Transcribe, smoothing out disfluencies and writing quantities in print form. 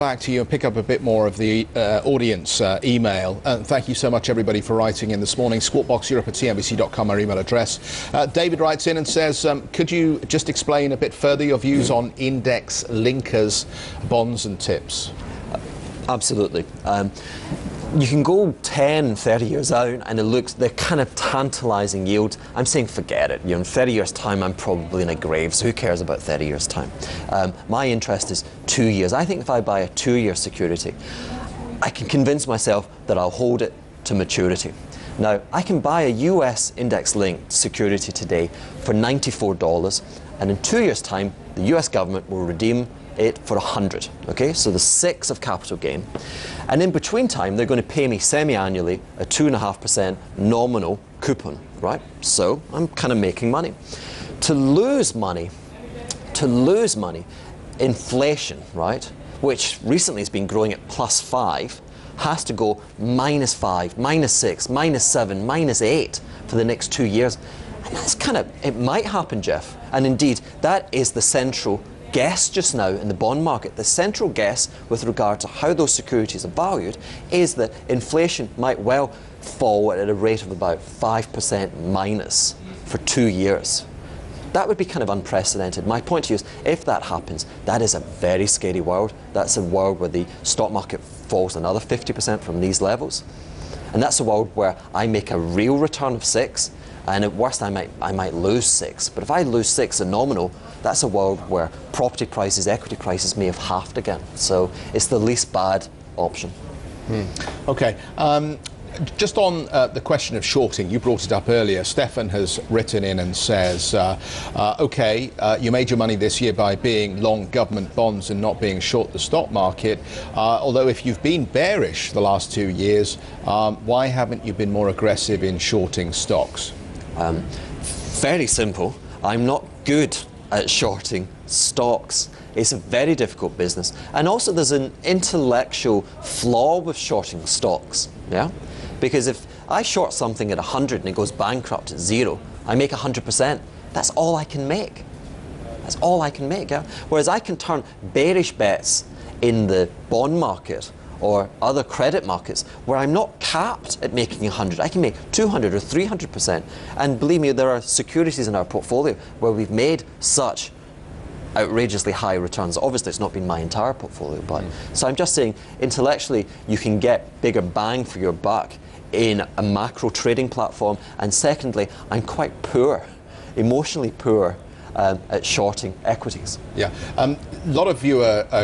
Back to you and pick up a bit more of the audience email. Thank you so much, everybody, for writing in this morning. squawkboxeurope@cnbc.com, our email address. David writes in and says, could you just explain a bit further your views on index linkers, bonds and tips? Absolutely. You can go 10, 30 years out and they're kind of tantalising yields. I'm saying forget it. In 30 years' time, I'm probably in a grave, so who cares about 30 years' time? My interest is 2 years. I think if I buy a 2-year security, I can convince myself that I'll hold it to maturity. Now, I can buy a US index-linked security today for $94, and in 2 years' time, the US government will redeem it for 100, okay? So the 6 of capital gain. And in between time, they're going to pay me semi-annually a 2.5% nominal coupon, right? So I'm kind of making money. To lose money, inflation, right, which recently has been growing at +5, has to go -5, -6, -7, -8 for the next 2 years. And that's kind of, it might happen, Jeff. And indeed, that is the central guess just now in the bond market. The central guess with regard to how those securities are valued is that inflation might well fall at a rate of about 5% minus for 2 years. That would be kind of unprecedented. My point to you is, if that happens, that is a very scary world. That's a world where the stock market falls another 50% from these levels. And that's a world where I make a real return of 6, and at worst I might lose 6. But if I lose 6 in nominal, that's a world where property prices, equity prices may have halved again. So it's the least bad option. Okay. Just on the question of shorting, you brought it up earlier. Stefan has written in and says, OK, you made your money this year by being long government bonds and not being short the stock market. Although if you've been bearish the last 2 years, why haven't you been more aggressive in shorting stocks? Very simple. I'm not good at shorting stocks. It's a very difficult business. And also there's an intellectual flaw with shorting stocks. Yeah? Because if I short something at 100 and it goes bankrupt at 0, I make 100%. That's all I can make. That's all I can make. Yeah? Whereas I can turn bearish bets in the bond market or other credit markets where I'm not capped at making 100. I can make 200 or 300%. And believe me, there are securities in our portfolio where we've made such outrageously high returns. Obviously, it's not been my entire portfolio, but so I'm just saying, intellectually, you can get bigger bang for your buck in a macro trading platform. And secondly, I'm quite poor, emotionally poor, at shorting equities. Yeah, a lot of you are